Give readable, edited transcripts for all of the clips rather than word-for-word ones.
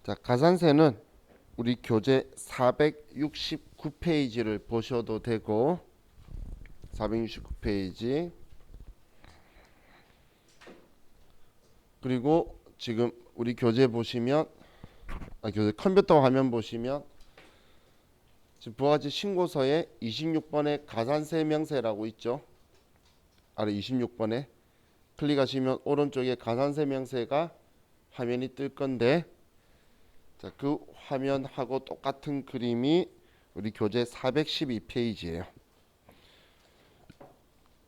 자, 가산세는 우리 교재 469페이지를 보셔도 되고 469페이지 그리고 지금 우리 교재 보시면 교재 컴퓨터 화면 보시면 지금 부가가치 신고서에 26번에 가산세 명세라고 있죠. 아래 26번에 클릭하시면 오른쪽에 가산세 명세가 화면이 뜰 건데 자, 그 화면하고 똑같은 그림이 우리 교재 412페이지예요.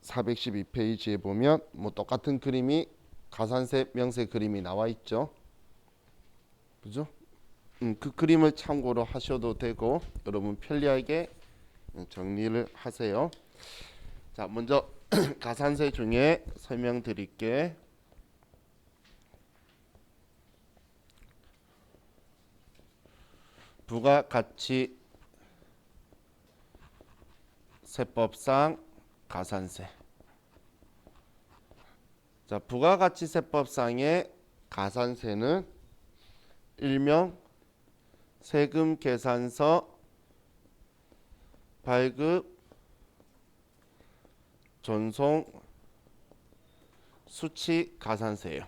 412페이지에 보면 뭐 똑같은 그림이 가산세 명세 그림이 나와 있죠. 그죠? 그 그림을 참고로 하셔도 되고 여러분 편리하게 정리를 하세요. 자, 먼저 가산세 중에 설명드릴게. 부가가치 세법상 가산세. 자, 부가가치세법상의 가산세는 일명 세금 계산서 발급 전송 수치 가산세예요.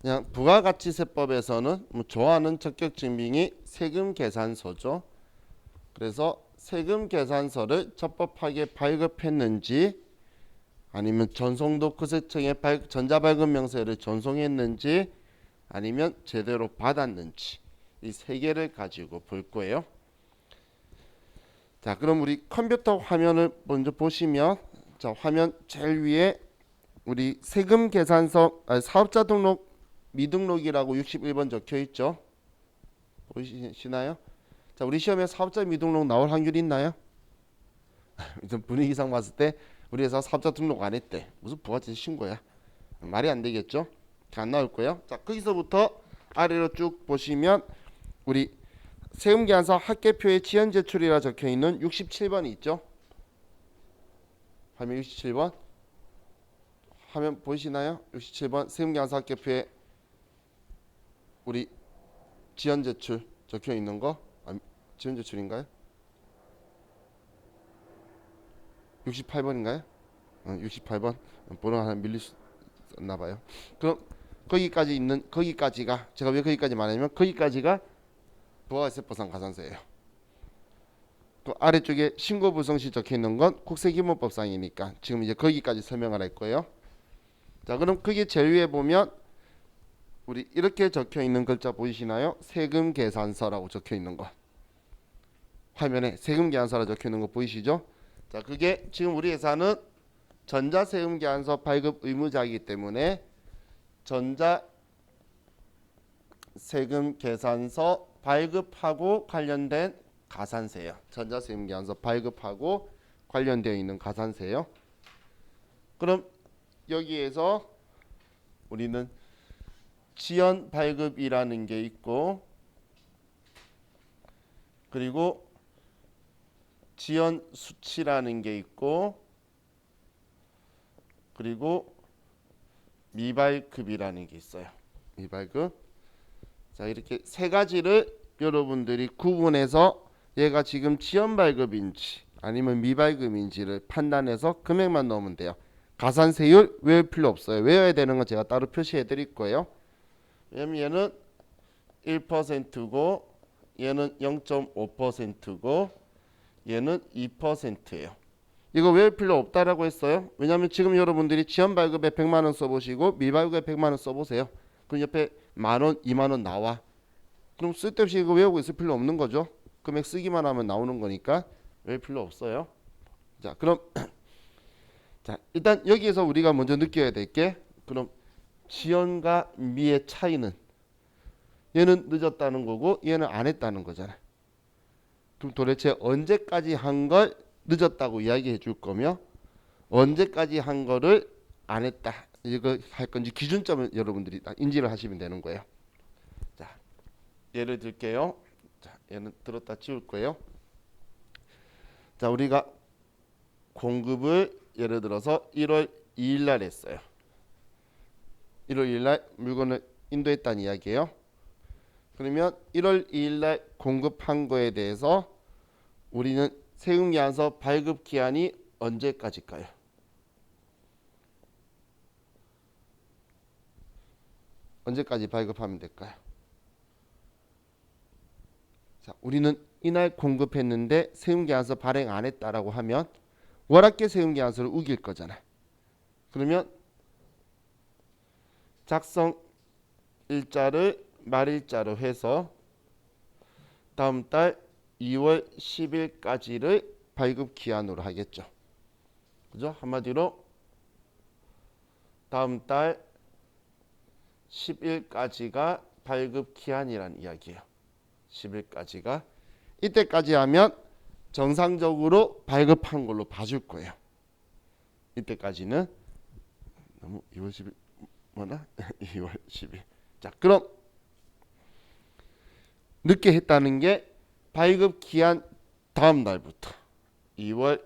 그냥 부가가치세법에서는 좋아하는 적격 증빙이 세금 계산서죠. 그래서 세금 계산서를 적법하게 발급했는지 아니면 전송도크세청에 전자발급 명세를 전송했는지 아니면 제대로 받았는지 이 세 개를 가지고 볼 거예요. 자, 그럼 우리 컴퓨터 화면을 먼저 보시면 자, 화면 제일 위에 우리 세금 계산서 사업자 등록 미등록이라고 61번 적혀 있죠. 보이시나요? 자, 우리 시험에 사업자 미등록 나올 확률이 있나요? 일단 분위기상 봤을 때 우리 회사 사업자 등록 안 했대. 무슨 부가세 신고야? 말이 안 되겠죠? 안 나올 거예요. 자, 거기서부터 아래로 쭉 보시면 우리 세금계산서 합계표에 지연 제출이라 적혀 있는 67번이 있죠. 화면 67번 화면 보이시나요? 67번 세금계산서 합계표에 우리 지연 제출 적혀 있는 거 지연 제출인가요? 68번인가요? 68번 번호 하나 밀리셨나 봐요. 그럼 거기까지 있는 거기까지가 제가 왜 거기까지 말하냐면 거기까지가 부가세법상 가산세예요. 그 아래쪽에 신고불성시 적혀 있는 건 국세기본법상이니까 지금 이제 거기까지 설명을 할 거예요. 자, 그럼 거기 제일 위에 보면 우리 이렇게 적혀 있는 글자 보이시나요? 세금 계산서라고 적혀 있는 거. 화면에 세금 계산서라 적혀 있는 거 보이시죠? 자, 그게 지금 우리 회사는 전자세금 계산서 발급 의무자이기 때문에 전자세금 계산서 발급하고 관련된 가산세예요. 전자세금 계산서 발급하고 관련되어 있는 가산세예요. 그럼 여기에서 우리는 지연 발급이라는 게 있고 그리고 지연 수치라는 게 있고 그리고 미발급이라는 게 있어요. 미발급. 자, 이렇게 세 가지를 여러분들이 구분해서 얘가 지금 지연 발급인지 아니면 미발급인지를 판단해서 금액만 넣으면 돼요. 가산세율 외울 필요 없어요. 외워야 되는 건 제가 따로 표시해 드릴 거예요. 왜냐면 얘는 1%고 얘는 0.5%고 얘는 2%예요. 이거 외울 필요 없다라고 했어요. 왜냐면 지금 여러분들이 지연 발급에 100만 원 써보시고 미발급에 100만 원 써보세요. 그럼 옆에 만원, 2만원 나와. 그럼 쓸데없이 이거 외우고 있을 필요 없는 거죠. 금액 쓰기만 하면 나오는 거니까 외울 필요 없어요. 자, 그럼 자, 일단 여기에서 우리가 먼저 느껴야 될 게 그럼 지연과 미의 차이는 얘는 늦었다는 거고 얘는 안 했다는 거잖아. 그럼 도대체 언제까지 한 걸 늦었다고 이야기해 줄 거며 언제까지 한 거를 안 했다 이거 할 건지 기준점을 여러분들이 딱 인지를 하시면 되는 거예요. 자, 예를 들게요. 자, 얘는 들었다 치울 거예요. 자, 우리가 공급을 예를 들어서 1월 2일 날 했어요. 1월 2일 날 물건을 인도했다는 이야기예요. 그러면 1월 2일 날 공급한 거에 대해서 우리는 세금계산서 발급 기한이 언제까지일까요? 언제까지 발급하면 될까요? 자, 우리는 이날 공급했는데 세금계산서 발행 안 했다라고 하면 월합계 세금계산서를 우길 거잖아. 그러면 작성 일자를 말일자로 해서 다음 달 2월 10일까지를 발급 기한으로 하겠죠. 그죠? 한마디로 다음 달 10일까지가 발급 기한이란 이야기예요. 10일까지가 이때까지 하면 정상적으로 발급한 걸로 봐줄 거예요. 이때까지는 너무 2월 10일 뭐나? 2월 10일. 자, 그럼 늦게 했다는 게 발급 기한 다음 날부터 2월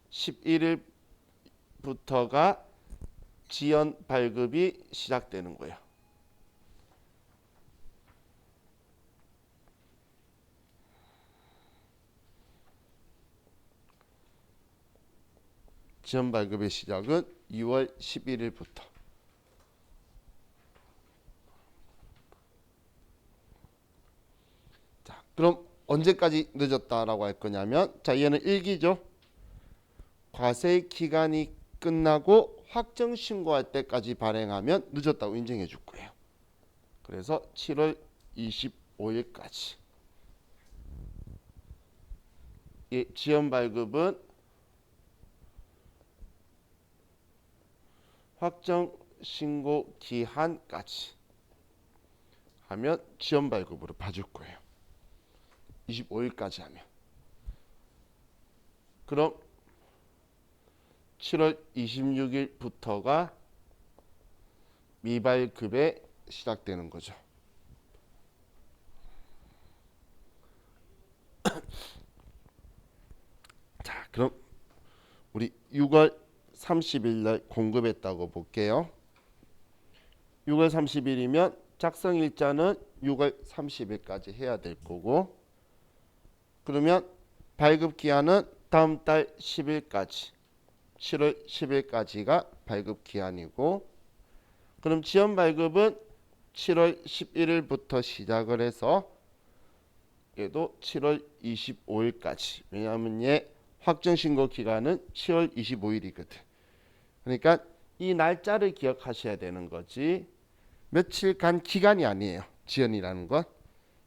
11일부터가 지연 발급이 시작되는 거예요. 지연 발급의 시작은 2월 11일부터. 자, 그럼 언제까지 늦었다라고 할 거냐면, 자, 얘는 일기죠. 과세 기간이 끝나고 확정 신고할 때까지 발행하면 늦었다고 인정해 줄 거예요. 그래서 7월 25일까지. 이 지연 발급은 확정 신고 기한까지 하면 지연 발급으로 봐줄 거예요. 25일까지 하면. 그럼 7월 26일부터가 미발급에 시작되는 거죠. 자, 그럼 우리 6월 30일 날 공급했다고 볼게요. 6월 30일이면 작성 일자는 6월 30일까지 해야 될 거고, 그러면 발급 기한은 다음 달 10일까지, 7월 10일까지가 발급 기한이고, 그럼 지연 발급은 7월 11일부터 시작을 해서 얘도 7월 25일까지. 왜냐하면 얘 확정 신고 기간은 7월 25일이거든. 그러니까 이 날짜를 기억하셔야 되는 거지 며칠간 기간이 아니에요. 지연이라는 건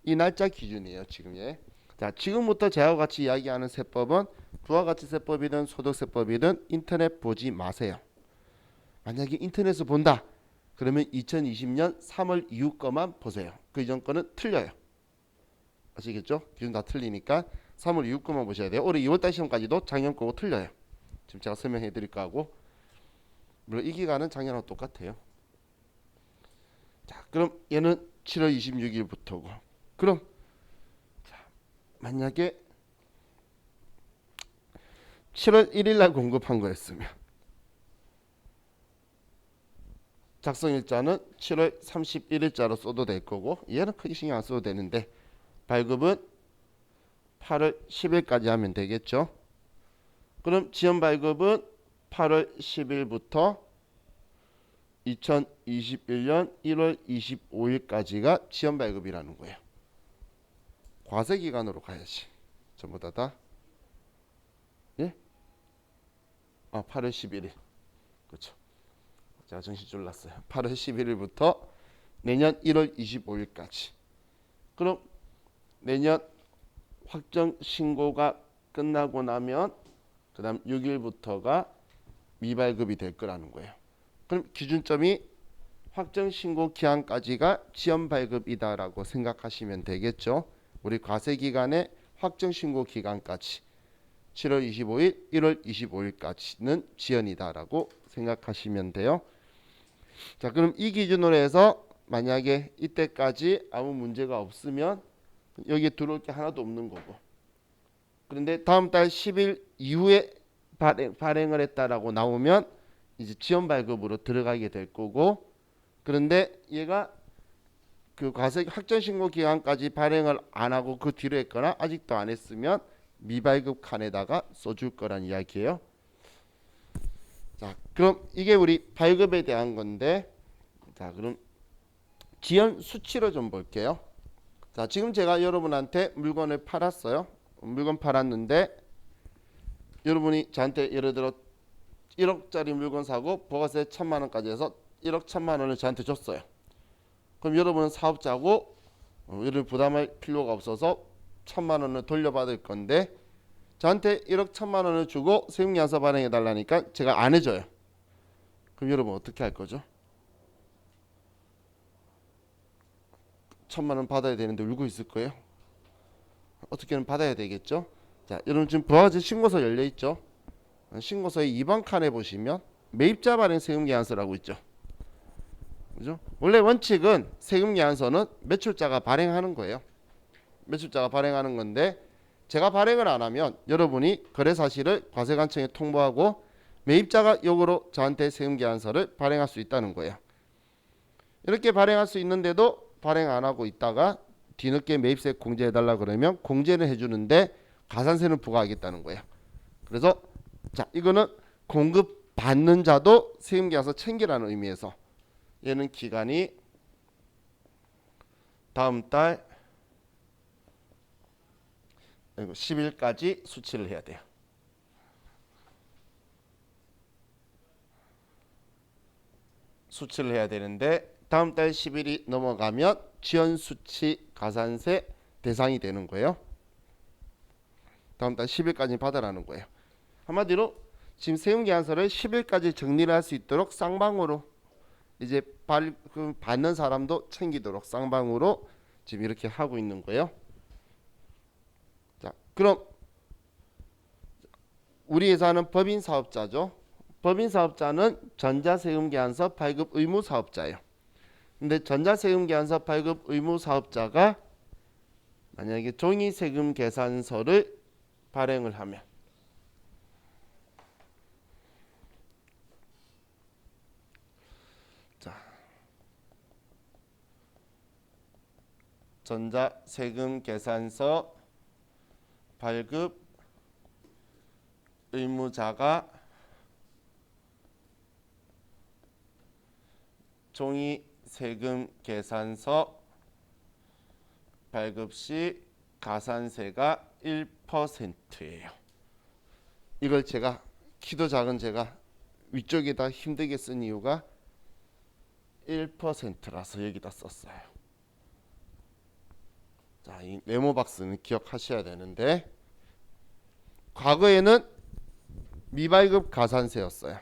이 날짜 기준이에요. 지금 얘. 자, 지금부터 저와 같이 이야기하는 세법은 부가가치 세법이든 소득세법이든 인터넷 보지 마세요. 만약에 인터넷을 본다 그러면 2020년 3월 이후 거만 보세요. 그 이전 거는 틀려요. 아시겠죠? 기준 다 틀리니까 3월 이후 거만 보셔야 돼요. 올해 2월달 시험까지도 작년 거고 틀려요. 지금 제가 설명해 드릴 거하고, 물론 이 기간은 작년하고 똑같아요. 자, 그럼 얘는 7월 26일부터고, 그럼 자, 만약에 7월 1일 날 공급한 거였으면 작성일자는 7월 31일자로 써도 될 거고, 얘는 크게 신경 안 써도 되는데 발급은 8월 10일까지 하면 되겠죠. 그럼 지연 발급은 8월 10일부터 2021년 1월 25일까지가 지연 발급이라는 거예요. 과세 기간으로 가야지. 전부 다. 예? 8월 11일. 그렇죠. 제가 정신 졸랐어요. 8월 11일부터 내년 1월 25일까지. 그럼 내년 확정 신고가 끝나고 나면 그다음 6일부터가 미발급이 될 거라는 거예요. 그럼 기준점이 확정 신고 기한까지가 지연 발급이다라고 생각하시면 되겠죠. 우리 과세 기간의 확정 신고 기간까지 7월 25일, 1월 25일까지는 지연이다라고 생각하시면 돼요. 자, 그럼 이 기준으로 해서 만약에 이때까지 아무 문제가 없으면 여기에 들어올 게 하나도 없는 거고, 그런데 다음 달 10일 이후에 발행을 했다라고 나오면 이제 지연 발급으로 들어가게 될 거고, 그런데 얘가 그 과세 확정 신고 기간까지 발행을 안 하고 그 뒤로 했거나 아직도 안 했으면 미발급 칸에다가 써줄 거란 이야기예요. 자, 그럼 이게 우리 발급에 대한 건데, 자, 그럼 지연 수치로 좀 볼게요. 자, 지금 제가 여러분한테 물건을 팔았어요. 물건 팔았는데 여러분이 저한테 예를 들어 1억짜리 물건 사고 부가세 1,000만 원까지 해서 1억 1,000만 원을 저한테 줬어요. 그럼 여러분은 사업자고 이를 부담할 필요가 없어서 1,000만 원을 돌려받을 건데 저한테 1억 1,000만 원을 주고 세금계산서 발행해 달라니까 제가 안 해줘요. 그럼 여러분 어떻게 할 거죠? 1,000만 원 받아야 되는데 울고 있을 거예요. 어떻게든 받아야 되겠죠. 자, 여러분 지금 부가세 신고서 열려 있죠. 신고서의 2번 칸에 보시면 매입자 발행 세금계산서라고 있죠. 그죠? 원래 원칙은 세금계산서는 매출자가 발행하는 거예요. 매출자가 발행하는 건데 제가 발행을 안 하면 여러분이 거래 사실을 과세관청에 통보하고 매입자가 역으로 저한테 세금계산서를 발행할 수 있다는 거예요. 이렇게 발행할 수 있는데도 발행 안 하고 있다가 뒤늦게 매입세 공제해달라 그러면 공제는 해주는데 가산세는 부과하겠다는 거예요. 그래서 자, 이거는 공급 받는 자도 세금계산서 챙기라는 의미에서 얘는 기간이 다음 달 10일까지 수치를 해야 돼요. 수치를 해야 되는데 다음 달 10일이 넘어가면 지연 수치 가산세 대상이 되는 거예요. 다음 달 10일까지 받아라는 거예요. 한마디로 지금 세금계산서를 10일까지 정리를 할 수 있도록 쌍방으로 이제 받는 사람도 챙기도록 쌍방으로 지금 이렇게 하고 있는 거예요. 자, 그럼 우리 회사는 법인 사업자죠. 법인 사업자는 전자세금계산서 발급 의무 사업자예요. 근데 전자세금계산서 발급 의무 사업자가 만약에 종이세금계산서를 발행을 하면 자, 전자세금계산서 발급 의무자가 종이세금계산서 발급 시 가산세가 1%예요. 이걸 제가 키도 작은 제가 위쪽에다 힘들게 쓴 이유가 1%라서 여기다 썼어요. 자, 이 네모 박스는 기억하셔야 되는데 과거에는 미발급 가산세였어요.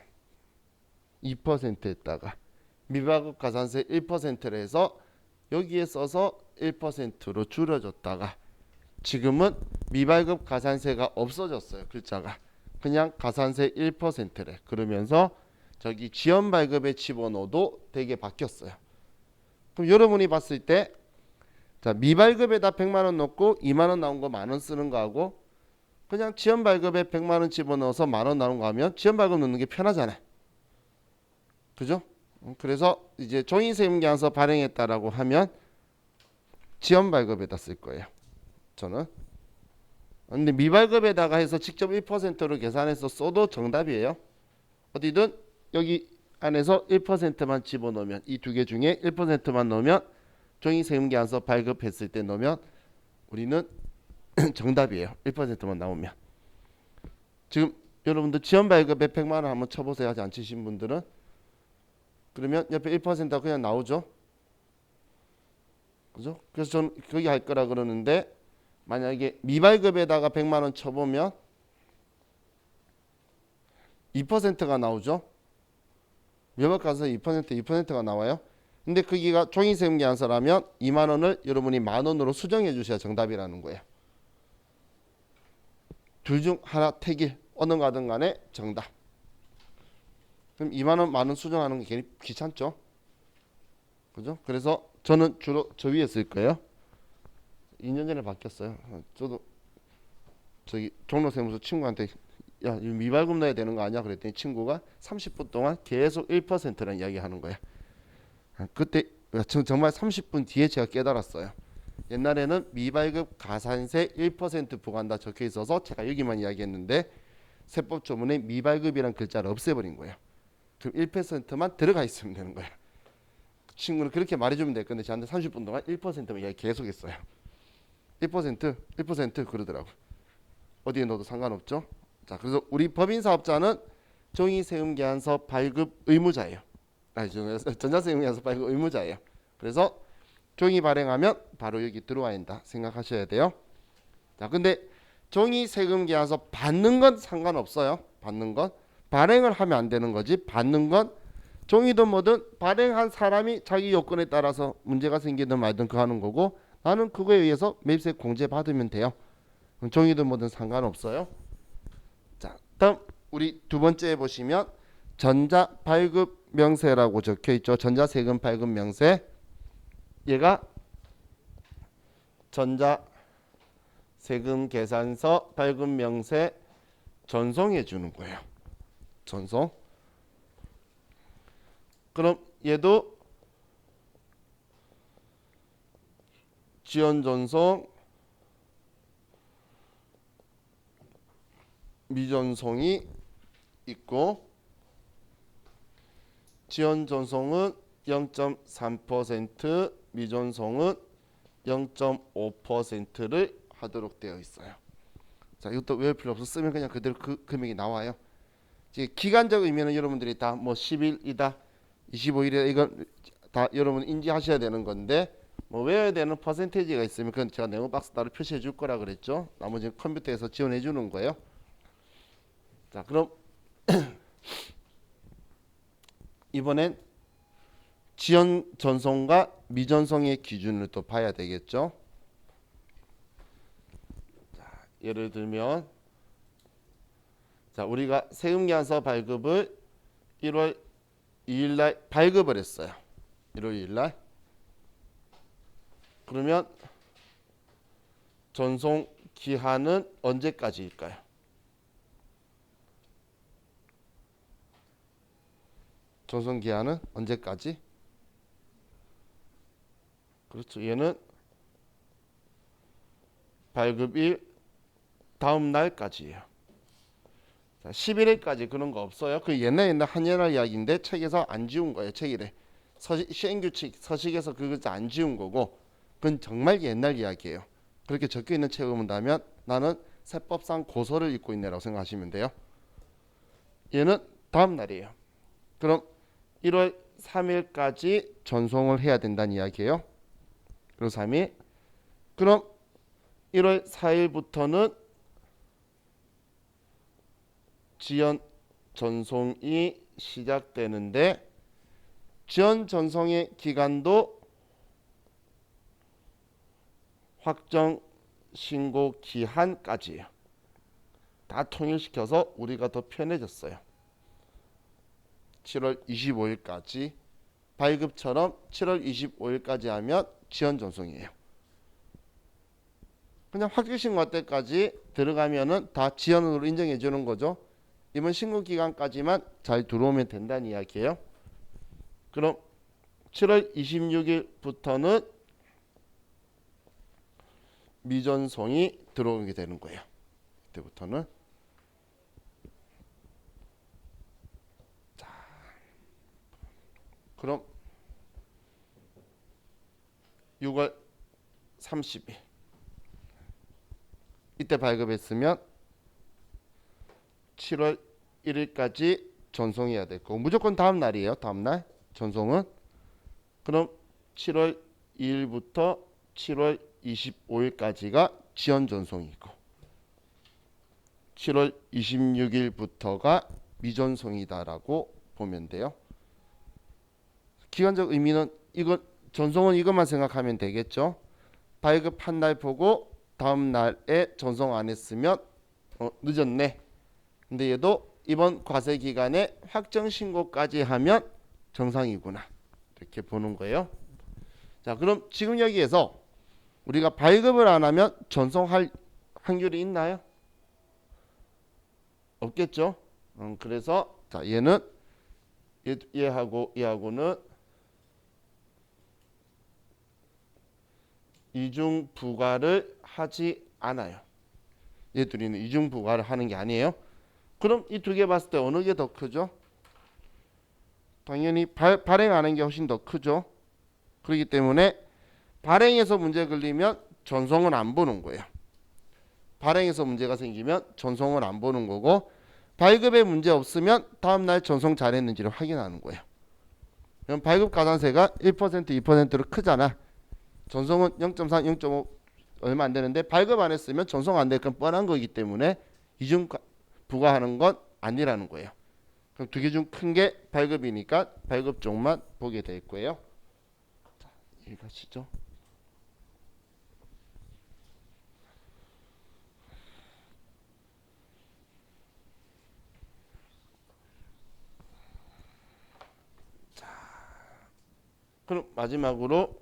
2%에다가 미발급 가산세 1%를 해서 여기에 써서 1%로 줄여줬다가 지금은 미발급 가산세가 없어졌어요. 글자가 그냥 가산세 1%래. 그러면서 저기 지연 발급에 집어넣어도 되게 바뀌었어요. 그럼 여러분이 봤을 때 자, 미발급에다 100만 원 넣고 2만 원 나온 거 만 원 쓰는 거하고 그냥 지연 발급에 100만 원 집어넣어서 만 원 나온 거 하면 지연 발급 넣는 게 편하잖아요. 그죠? 그래서 이제 종이세금계산서 발행했다라고 하면 지연 발급에다 쓸 거예요. 저는. 근데 미발급에다가 해서 직접 1%로 계산해서 써도 정답이에요. 어디든 여기 안에서 1%만 집어넣으면 이 두 개 중에 1%만 넣으면 종이세금계산서 발급했을 때 넣으면 우리는 정답이에요. 1%만 나오면. 지금 여러분들 지연 발급에 100만 원 한번 쳐보세요. 아직 안 치신 분들은. 그러면 옆에 1%가 그냥 나오죠. 그죠? 그래서 저는 거기 할 거라 그러는데 만약에 미발급에다가 100만 원 쳐보면 2%가 나오죠. 미발가서 2%가 나와요. 근데 거기가 종이세금계산서라면 2만 원을 여러분이 만 원으로 수정해 주셔야 정답이라는 거예요. 둘 중 하나 택일 어느 가든 간에 정답. 그럼 2만 원, 만 원 수정하는 게 괜히 귀찮죠. 그죠? 그래서 저는 주로 저 위에 쓸 거예요. 2년 전에 바뀌었어요. 저도 저기 종로세무서 친구한테 야, 이거 미발급 넣어야 되는 거 아니야? 그랬더니 친구가 30분 동안 계속 1%라는 이야기 하는 거야. 그때 정말 30분 뒤에 제가 깨달았어요. 옛날에는 미발급 가산세 1% 부과한다 적혀 있어서 제가 여기만 이야기했는데 세법 조문에 미발급이란 글자를 없애버린 거예요. 그럼 1%만 들어가 있으면 되는 거예요. 친구는 그렇게 말해주면 될 건데 저한테 30분 동안 1%만 이야기 계속했어요. 1% 그러더라고. 어디에 넣어도 상관없죠. 자, 그래서 우리 법인사업자는 종이세금계산서 발급 의무자예요. 전자세금계산서 발급 의무자예요. 그래서 종이 발행하면 바로 여기 들어와야 한다 생각하셔야 돼요. 자, 근데 종이세금계산서 받는 건 상관없어요. 받는 건 발행을 하면 안 되는 거지. 받는 건 종이든 뭐든 발행한 사람이 자기 요건에 따라서 문제가 생기든 말든 그 하는 거고, 나는 그거에 의해서 매입세 공제 받으면 돼요. 종이든 뭐든 상관없어요. 자, 다음 우리 두 번째 보시면 전자발급 명세라고 적혀 있죠. 전자세금 발급 명세. 얘가 전자세금 계산서 발급 명세 전송해 주는 거예요. 전송. 그럼 얘도 지연 전송, 미전송이 있고, 지연 전송은 0.3%, 미전송은 0.5%를 하도록 되어 있어요. 자, 이것도 외울 필요 없어. 쓰면 그냥 그대로 그 금액이 나와요. 기간적 의미는 여러분들이 다 뭐 10일이다, 25일이다 이건 다 여러분 인지하셔야 되는 건데, 뭐 외워야 되는 퍼센테이지가 있으면 그건 제가 네모 박스 따로 표시해 줄 거라 그랬죠. 나머지는 컴퓨터에서 지원해 주는 거예요. 자, 그럼 이번엔 지연 전송과 미전송의 기준을 또 봐야 되겠죠. 자, 예를 들면 자, 우리가 세금계산서 발급을 1월 2일 날 발급을 했어요. 1월 2일 날. 그러면 전송 기한은 언제까지일까요? 전송 기한은 언제까지? 그렇죠. 얘는 발급일 다음 날까지예요. 자, 11일까지 그런 거 없어요. 그 옛날 한예날 이야기인데 책에서 안 지운 거예요. 책이래. 시행규칙 서식에서 그 글자 안 지운 거고, 그건 정말 옛날 이야기예요. 그렇게 적혀 있는 책을 본다면 나는 세법상 고소를 읽고 있네라고 생각하시면 돼요. 얘는 다음 날이에요. 그럼 1월 3일까지 전송을 해야 된다는 이야기예요. 그리고 3일. 그럼 1월 4일부터는 지연 전송이 시작되는데, 지연 전송의 기간도 확정 신고 기한까지예요. 다 통일시켜서 우리가 더 편해졌어요. 7월 25일까지 발급처럼 7월 25일까지 하면 지연 전송이에요. 그냥 확정 신고할 때까지 들어가면은 다 지연으로 인정해 주는 거죠. 이번 신고 기간까지만 잘 들어오면 된다는 이야기예요. 그럼 7월 26일부터는 미전송이 들어오게 되는 거예요. 그때부터는. 자, 그럼 6월 30일 이때 발급했으면 7월 1일까지 전송해야 되고, 무조건 다음 날이에요. 다음 날 전송은. 그럼 7월 2일부터 7월 25일까지가 지연 전송이고, 7월 26일부터가 미전송이다라고 보면 돼요. 기간적 의미는 이건 전송은 이것만 생각하면 되겠죠. 발급한 날 보고 다음 날에 전송 안 했으면 늦었네. 근데 얘도 이번 과세 기간에 확정 신고까지 하면 정상이구나, 이렇게 보는 거예요. 자, 그럼 지금 여기에서 우리가 발급을 안 하면 전송할 확률이 있나요? 없겠죠. 그래서 자, 얘는 얘하고 얘하고는 이중 부과를 하지 않아요. 얘 둘이는 이중 부과를 하는 게 아니에요. 그럼 이 두 개 봤을 때 어느 게 더 크죠? 당연히 발행하는 게 훨씬 더 크죠. 그렇기 때문에 발행에서 문제 걸리면 전송은 안 보는 거예요. 발행에서 문제가 생기면 전송을 안 보는 거고, 발급에 문제 없으면 다음날 전송 잘했는지를 확인하는 거예요. 그럼 발급 가산세가 1%, 2%로 크잖아. 전송은 0.3, 0.5 얼마 안 되는데 발급 안 했으면 전송 안 될 건 뻔한 거기 때문에 이중 부과하는 건 아니라는 거예요. 그럼 두 개 중 큰 게 발급이니까 발급 쪽만 보게 될 거예요. 자, 이해가시죠? 그럼 마지막으로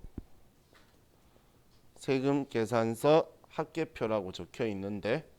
세금 계산서 합계표라고 적혀 있는데,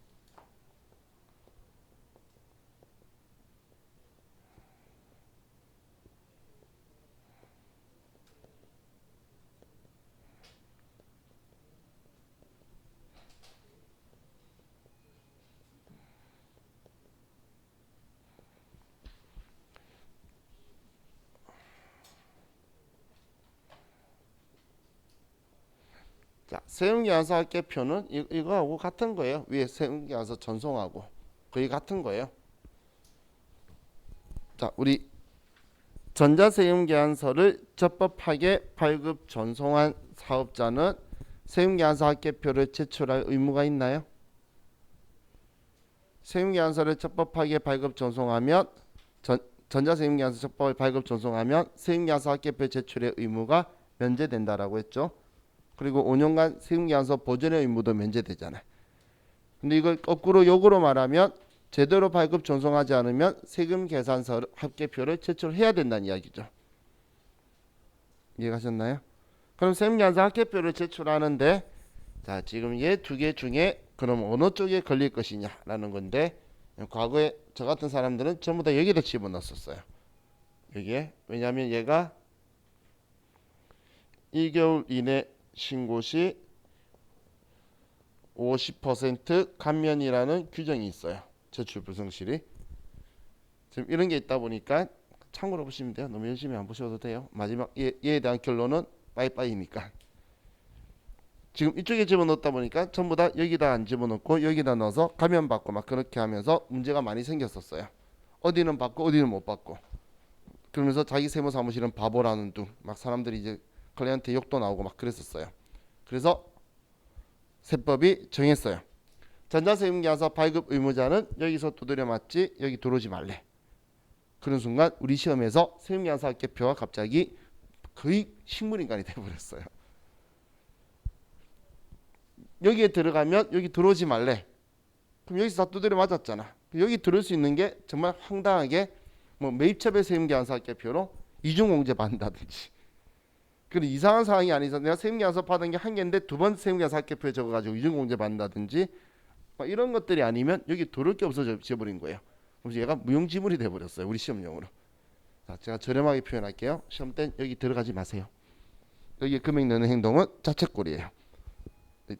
자, 세금계산서 합계표는 이거하고 같은 거예요. 위에 세금계산서 전송하고 거의 같은 거예요. 자, 우리 전자세금계산서를 적법하게 발급 전송한 사업자는 세금계산서 합계표를 제출할 의무가 있나요? 세금계산서를 적법하게 발급 전송하면 전자세금계산서 적법하게 발급 전송하면 세금계산서 합계표 제출의 의무가 면제된다라고 했죠. 그리고 5년간 세금계산서 보존의 의무도 면제되잖아요. 근데 이걸 거꾸로 역으로 말하면 제대로 발급 전송하지 않으면 세금계산서 합계표를 제출해야 된다는 이야기죠. 이해가셨나요? 그럼 세금계산서 합계표를 제출하는데, 자, 지금 얘 두 개 중에 그럼 어느 쪽에 걸릴 것이냐라는 건데, 과거에 저 같은 사람들은 전부 다 여기다 집어넣었어요. 여기에. 왜냐하면 얘가 1개월 이내 신고 시 50% 감면이라는 규정이 있어요. 제출 불성실이. 지금 이런 게 있다 보니까 참고로 보시면 돼요. 너무 열심히 안 보셔도 돼요. 마지막 얘에 대한 결론은 빠이빠이니까. 지금 이쪽에 집어넣다 보니까 전부 다 여기다 안 집어넣고 여기다 넣어서 감면 받고 막 그렇게 하면서 문제가 많이 생겼었어요. 어디는 받고 어디는 못 받고. 그러면서 자기 세무사무실은 바보라는 둥 막 사람들이 이제 클리언트 욕도 나오고 막 그랬었어요. 그래서 세법이 정했어요. 전자세금계산서 발급 의무자는 여기서 두드려 맞지 여기 들어오지 말래. 그런 순간 우리 시험에서 세금계산서 합계표가 갑자기 거의 식물인간이 돼버렸어요. 여기에 들어가면 여기 들어오지 말래. 그럼 여기서 다 두드려 맞았잖아. 여기 들어올 수 있는 게 정말 황당하게 뭐 매입차별 세금계산서 합계표로 이중공제 받는다든지, 그런 이상한 상황이 아니서 내가 세금계산서 받은 게 한 개인데 두 번 세금계산서 합계표에 적어가지고 이중공제 받는다든지 이런 것들이 아니면 여기 들어올 게 없어져 버린 거예요. 그래서 얘가 무용지물이 돼버렸어요. 우리 시험용으로. 자, 제가 저렴하게 표현할게요. 시험 때 여기 들어가지 마세요. 여기 금액 넣는 행동은 자책골이에요.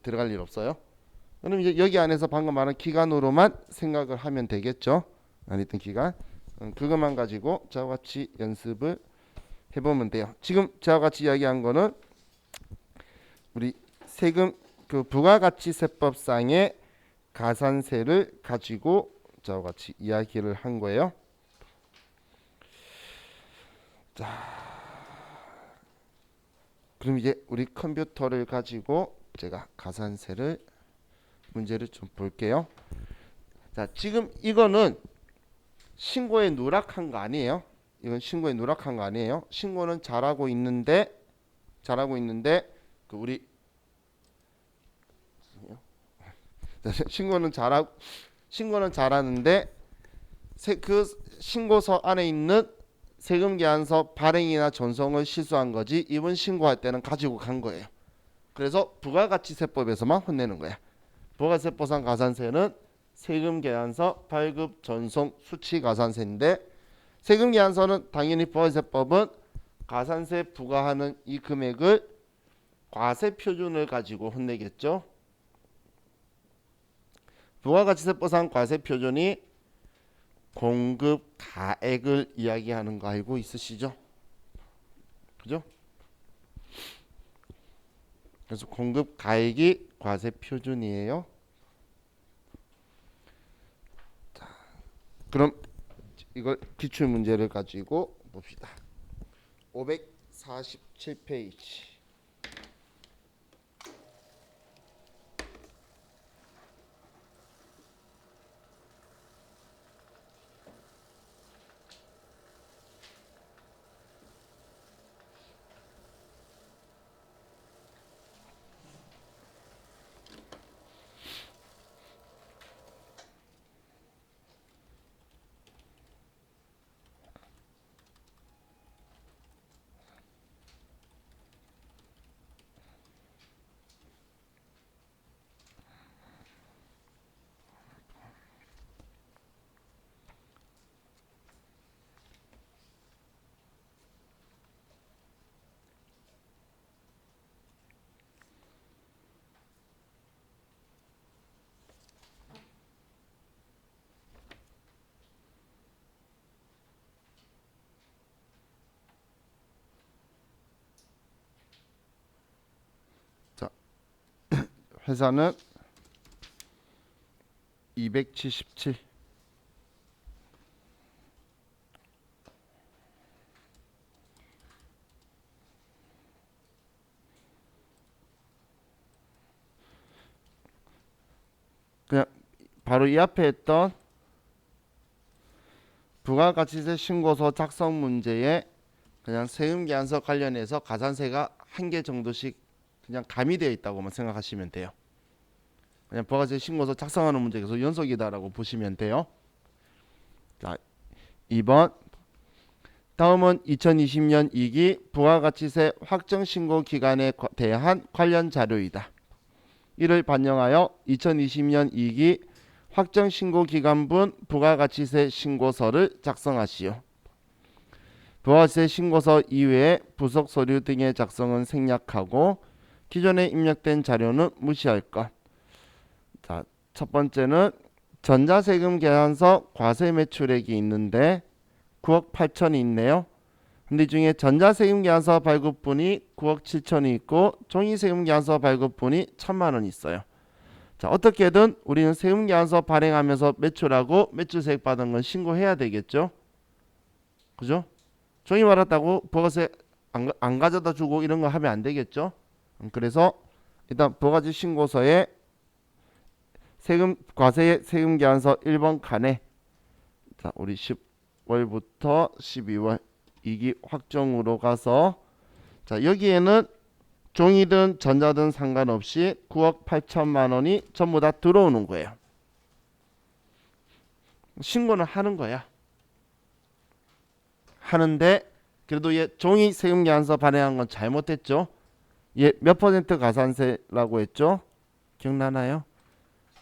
들어갈 일 없어요. 그럼 이제 여기 안에서 방금 말한 기간으로만 생각을 하면 되겠죠. 안 했던 기간. 그것만 가지고 저와 같이 연습을 해보면 돼요. 지금 저와 같이 이야기한 거는 우리 세금 그 부가가치세법상의 가산세를 가지고 저와 같이 이야기를 한 거예요. 자, 그럼 이제 우리 컴퓨터를 가지고 제가 가산세를 문제를 좀 볼게요. 자, 지금 이거는 신고에 누락한 거 아니에요. 이건 신고에 누락한 거 아니에요. 신고는 잘하고 있는데 그 우리 신고는 잘하는데 그 신고서 안에 있는 세금계산서 발행이나 전송을 실수한 거지, 이번 신고할 때는 가지고 간 거예요. 그래서 부가가치세법에서만 혼내는 거야. 부가가치세법상 가산세는 세금계산서 발급 전송 수치 가산세인데, 세금계산서는 당연히 부가가치세법은 가산세 부과하는 이 금액을 과세 표준을 가지고 혼내겠죠. 부가가치세법상 과세 표준이 공급 가액을 이야기하는 거 알고 있으시죠? 그죠? 그래서 공급 가액이 과세 표준이에요. 자, 그럼 이걸 기출 문제를 가지고 봅시다. 547페이지. 자, 회사는 277. 그냥 바로 이 앞에 했던 부가가치세 신고서 작성 문제에 그냥 세금계산서 관련해서 가산세가 한 개 정도씩 그냥 가미되어 있다고만 생각하시면 돼요. 그냥 부가가치세 신고서 작성하는 문제가 계속 연속이다라고 보시면 돼요. 자, 2번. 다음은 2020년 2기 부가가치세 확정신고 기간에 대한 관련 자료이다. 이를 반영하여 2020년 2기 확정신고 기간분 부가가치세 신고서를 작성하시오. 부가가치세 신고서 이외에 부속 서류 등의 작성은 생략하고 기존에 입력된 자료는 무시할 것. 자, 첫 번째는 전자세금 계산서 과세 매출액이 있는데 9억 8천이 있네요. 근데 이 중에 전자세금 계산서 발급분이 9억 7천이 있고 종이세금 계산서 발급분이 1,000만 원 있어요. 자, 어떻게든 우리는 세금 계산서 발행하면서 매출하고 매출세액 받은 건 신고해야 되겠죠. 그죠? 종이 받았다고 부가세 안 가져다 주고 이런 거 하면 안 되겠죠. 그래서 일단 부가가치 신고서에 과세의 세금 계산서 1번 칸에 자, 우리 10월부터 12월 2기 확정으로 가서 자, 여기에는 종이든 전자든 상관없이 9억 8천만 원이 전부 다 들어오는 거예요. 신고는 하는 거야. 하는데 그래도 얘 종이 세금 계산서 발행한 건 잘못했죠. 얘 몇 퍼센트 가산세라고 했죠? 기억나나요?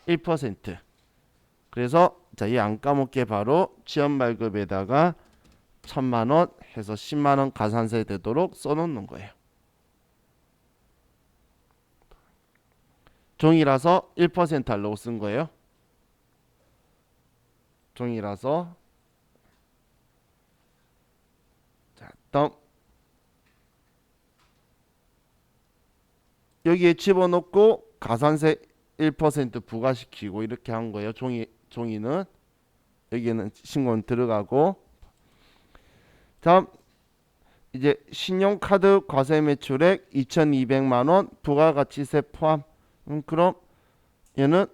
1%. 그래서 자, 이 안 까먹게 바로 지연 발급에다가 1,000만 원 해서 10만 원 가산세 되도록 써놓는 거예요. 종이라서 1% 하려고 쓴 거예요. 종이라서. 자, 다음 여기에 집어넣고 가산세 1% 부과시키고 이렇게 한 거예요. 종이는 여기에는 신고는 들어가고. 다음 이제 신용카드 과세 매출액 2,200만 원 부가가치세 포함. 그럼 얘는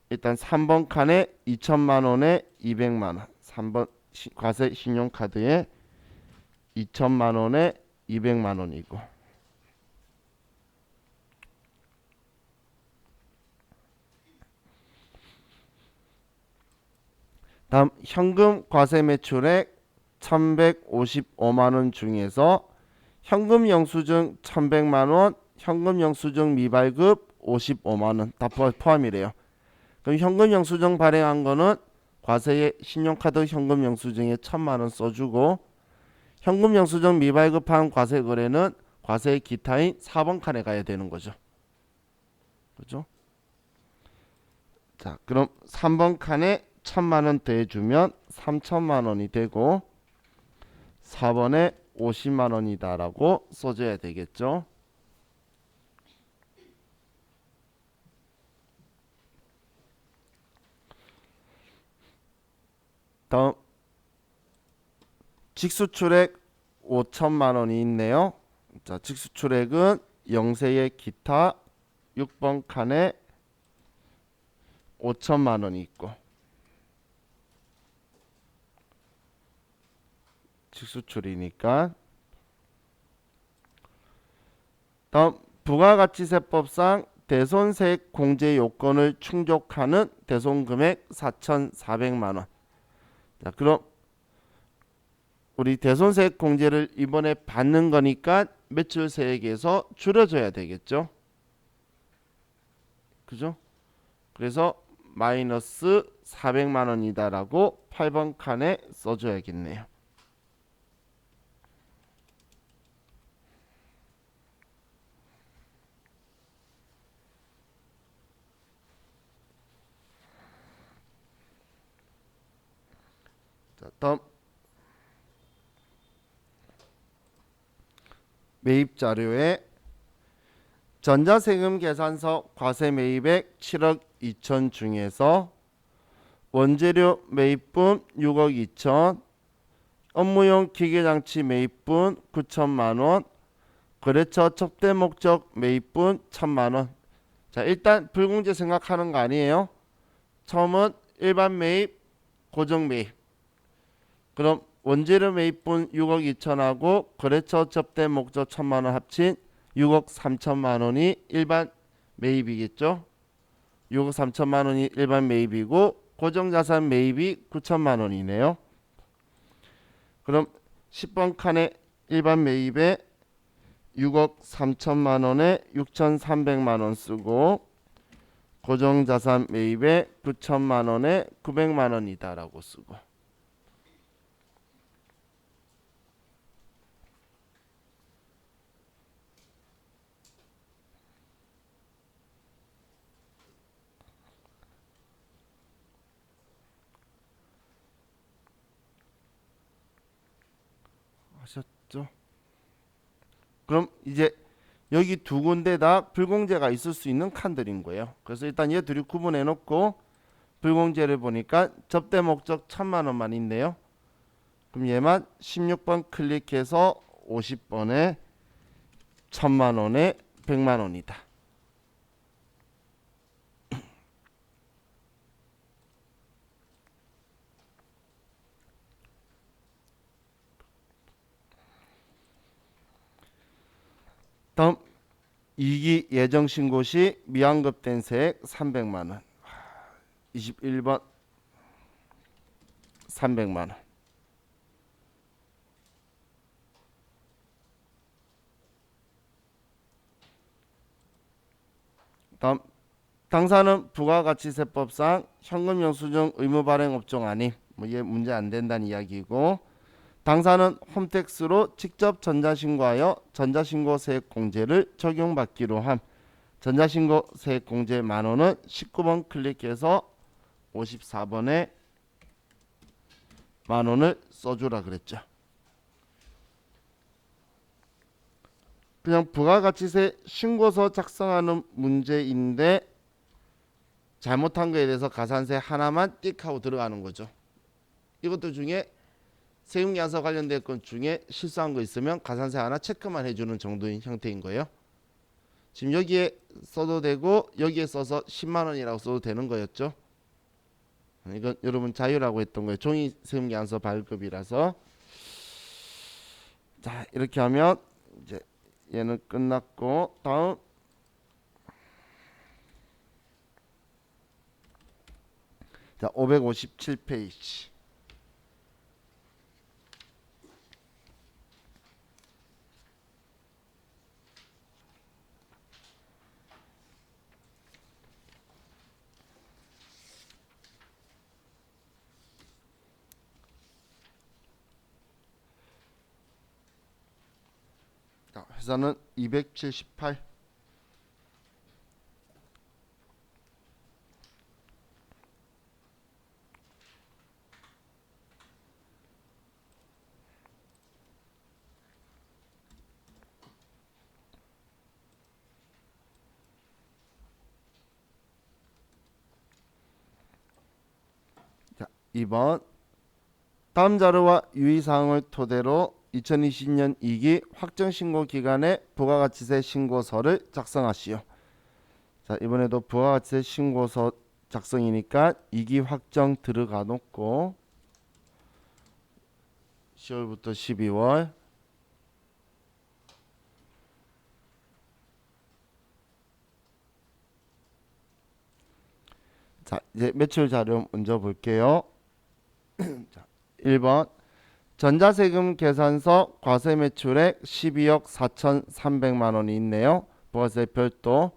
일단 3번 칸에 2천만 원에 200만 원. 3번 과세 신용카드에 2천만 원에 200만 원이고. 다음 현금 과세 매출액 1,155만 원 중에서 현금 영수증 1,100만 원, 현금 영수증 미발급 55만 원 다 포함이래요. 그럼 현금 영수증 발행한 거는 과세에 신용카드 현금 영수증에 1,000만 원 써주고 현금 영수증 미발급한 과세 거래는 과세 기타인 4번 칸에 가야 되는 거죠. 그죠? 자, 그럼 3번 칸에 1000만 원 더해주면 3000만 원이 되고 4번에 50만 원이다라고 써줘야 되겠죠. 다음 직수출액 5천만 원이 있네요. 자, 직수출액은 영세의 기타 6번 칸에 5천만 원이 있고 직수출이니까 다음 부가가치세법상 대손세액 공제 요건을 충족하는 대손금액 4,400만 원. 자, 그럼 우리 대손세액 공제를 이번에 받는 거니까 매출세액에서 줄여줘야 되겠죠. 그죠? 그래서 마이너스 400만 원이다라고 8번 칸에 써줘야겠네요. 자, 다음 매입 자료에 전자세금 계산서 과세 매입액 7억 2천 중에서 원재료 매입분 6억 2천, 업무용 기계장치 매입분 9천만 원, 거래처 첩대 목적 매입분 1,000만 원. 자, 일단 불공제 생각하는 거 아니에요? 처음은 일반 매입, 고정 매입. 그럼 원재료 매입분 6억 2천하고 거래처 접대 목적 1,000만 원 합친 6억 3천만 원이 일반 매입이겠죠. 6억 3천만 원이 일반 매입이고 고정자산 매입이 9천만 원이네요. 그럼 10번 칸에 일반 매입에 6억 3천만 원에 6,300만 원 쓰고 고정자산 매입에 9천만 원에 900만 원이다라고 쓰고 하셨죠? 그럼 이제 여기 두 군데 다 불공제가 있을 수 있는 칸들인 거예요. 그래서 일단 얘 둘이 구분해 놓고 불공제를 보니까 접대 목적 1,000만 원만 있네요. 그럼 얘만 16번 클릭해서 50번에 1,000만 원에 100만 원이다. 다음 2기 예정신고 시 미환급된 세액 300만 원. 21번 300만 원. 다음 당사는 부가가치세법상 현금 영수증 의무 발행 업종 아님. 얘 문제 안 된다는 이야기고 당사는 홈택스로 직접 전자신고하여 전자신고 세액 공제를 적용받기로 함. 전자신고 세액 공제 만원은 19번 클릭해서 54번에 만원을 써주라 그랬죠. 그냥 부가가치세 신고서 작성하는 문제인데 잘못한 거에 대해서 가산세 하나만 띡 하고 들어가는 거죠. 이것들 중에 세금계산서 관련된 건 중에 실수한 거 있으면 가산세 하나 체크만 해주는 정도인 형태인 거예요. 지금 여기에 써도 되고 여기에 써서 10만 원이라고 써도 되는 거였죠. 이건 여러분 자유라고 했던 거예요. 종이 세금계산서 발급이라서. 자, 이렇게 하면 이제 얘는 끝났고 다음 자 557페이지 자, 회사는 278. 자, 2번 다음 자료와 유의사항을 토대로 2020년 2기 확정신고 기간에 부가가치세 신고서를 작성하시오. 자, 이번에도 부가가치세 신고서 작성이니까 2기 확정 들어가 놓고 10월부터 12월 자, 이제 매출 자료 먼저 볼게요. 자, 1번 전자세금 계산서 과세 매출액 12억 4,300만 원이 있네요. 부가세 별도.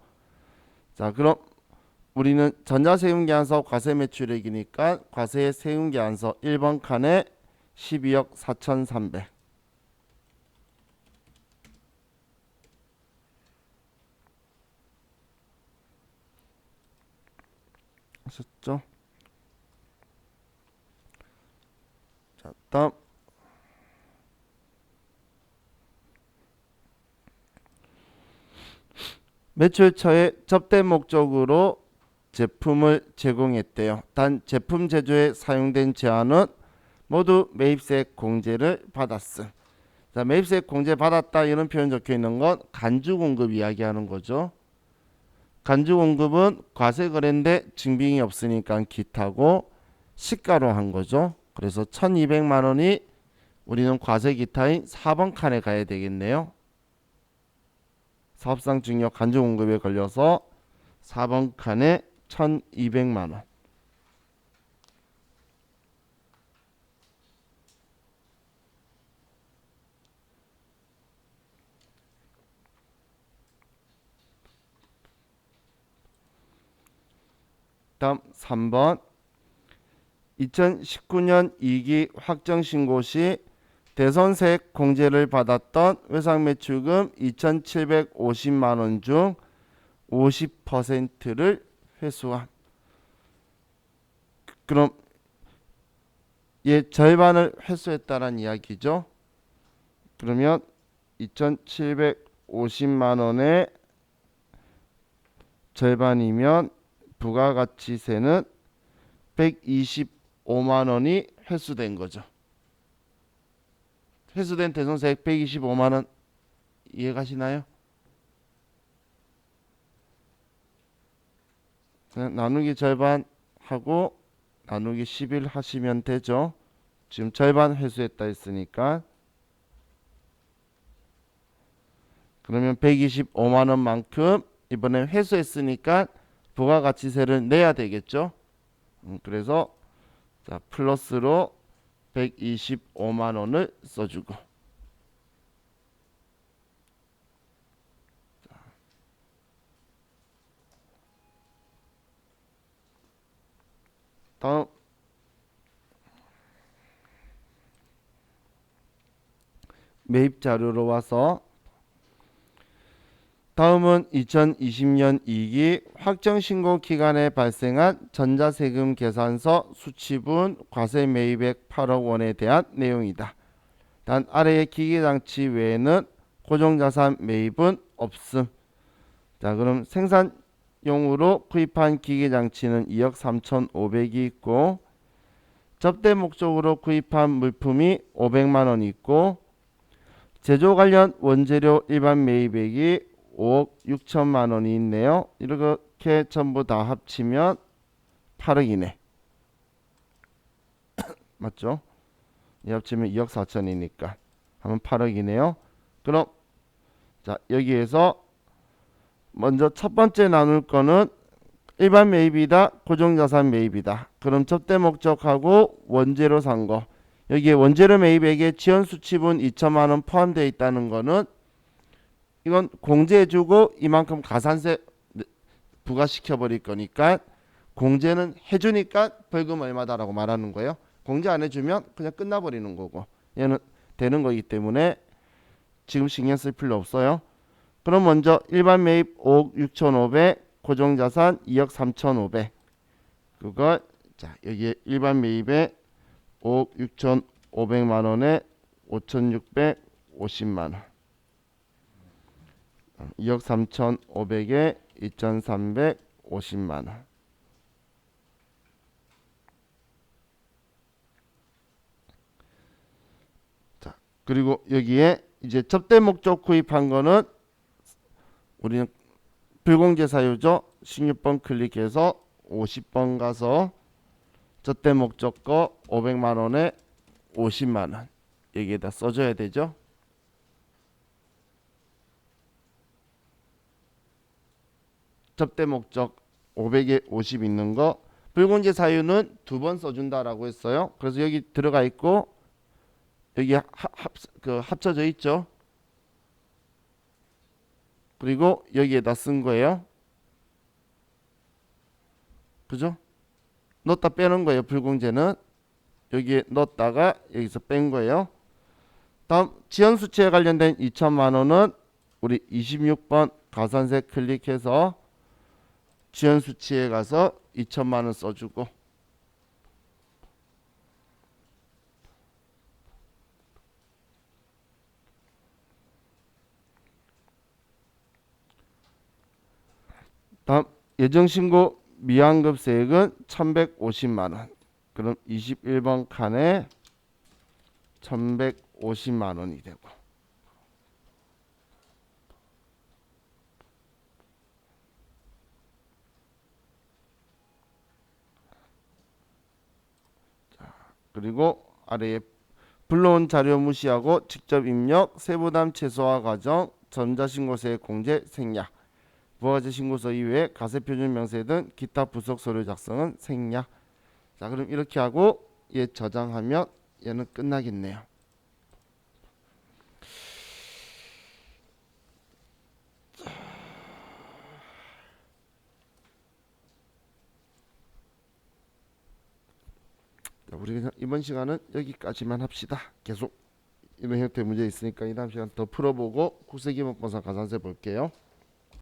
자, 그럼 우리는 전자세금 계산서 과세 매출액이니까 과세 세금 계산서 1번 칸에 12억 4,300. 하셨죠? 자, 다음 매출처에 접대 목적으로 제품을 제공했대요. 단 제품 제조에 사용된 제한은 모두 매입세 공제를 받았음. 자, 매입세 공제 받았다 이런 표현 적혀 있는 건 간주 공급 이야기하는 거죠. 간주 공급은 과세 거래인데 증빙이 없으니까 기타고 시가로 한 거죠. 그래서 1,200만 원이 우리는 과세 기타인 4번 칸에 가야 되겠네요. 사업상 증여 간주 공급에 걸려서 4번 칸에 1,200만 원. 다음 3번 2019년 2기 확정신고 시 대손세액 공제를 받았던 외상매출금 2,750만 원 중 50%를 회수함. 그럼 얘 절반을 회수했다는 이야기죠. 그러면 2,750만 원의 절반이면 부가가치세는 125만 원이 회수된 거죠. 회수된 대손세액 125만 원 이해가시나요? 그냥 나누기 절반 하고 나누기 11 하시면 되죠. 지금 절반 회수했다 했으니까 그러면 125만 원만큼 이번에 회수했으니까 부가가치세를 내야 되겠죠. 그래서 자, 플러스로 125만 원을 써주고 다음 매입 자료로 와서 다음은 2020년 2기 확정신고 기간에 발생한 전자세금 계산서 수취분 과세 매입액 8억 원에 대한 내용이다. 단 아래의 기계장치 외에는 고정자산 매입은 없음. 자, 그럼 생산용으로 구입한 기계장치는 2억 3,500이 있고 접대 목적으로 구입한 물품이 500만 원이 있고 제조 관련 원재료 일반 매입액이 5억 6천만 원이 있네요. 이렇게 전부 다 합치면 8억이네. 맞죠? 이 합치면 2억 4천이니까 하면 8억이네요. 그럼 자, 여기에서 먼저 첫 번째 나눌 거는 일반 매입이다, 고정자산 매입이다. 그럼 접대 목적하고 원재료 산 거. 여기에 원재료 매입액에 지연수치분 2천만 원 포함되어 있다는 거는 이건 공제해주고 이만큼 가산세 부과시켜 버릴 거니까 공제는 해주니까 벌금 얼마다라고 말하는 거예요. 공제 안 해주면 그냥 끝나버리는 거고 얘는 되는 거기 때문에 지금 신경 쓸 필요 없어요. 그럼 먼저 일반 매입 5억 6,500, 고정자산 2억 3,500. 그걸 자 여기에 일반 매입에 5억 6,500만 원에 5,650만 원. 2억 3,500에 2,350만 원. 자, 그리고 여기에 이제 접대 목적 구입한 거는 우리는 불공제 사유죠. 16번 클릭해서 50번 가서 접대 목적 거 500만 원에 50만 원. 여기에다 써줘야 되죠. 접대 목적 500에 50 있는 거 불공제 사유는 두 번 써준다라고 했어요. 그래서 여기 들어가 있고 여기 합쳐져 있죠. 그리고 여기에다 쓴 거예요. 그죠? 넣었다 빼는 거예요. 불공제는 여기에 넣었다가 여기서 뺀 거예요. 다음 지연수치에 관련된 2천만 원은 우리 26번 가산세 클릭해서 지연수치에 가서 2천만 원 써주고 다음 예정신고 미환급세액은 1150만 원. 그럼 21번 칸에 1150만 원이 되고 그리고 아래에 불러온 자료 무시하고 직접 입력, 세부담 최소화 과정, 전자신고세 공제 생략, 부가세 신고서 이외에 가세표준 명세 등 기타 부속 서류 작성은 생략. 자, 그럼 이렇게 하고 얘 저장하면 얘는 끝나겠네요. 우리 이번 시간은 여기까지만 합시다. 계속 이런 형태의 문제 있으니까 이 다음 시간 더 풀어보고 국세기본권상 가산세 볼게요.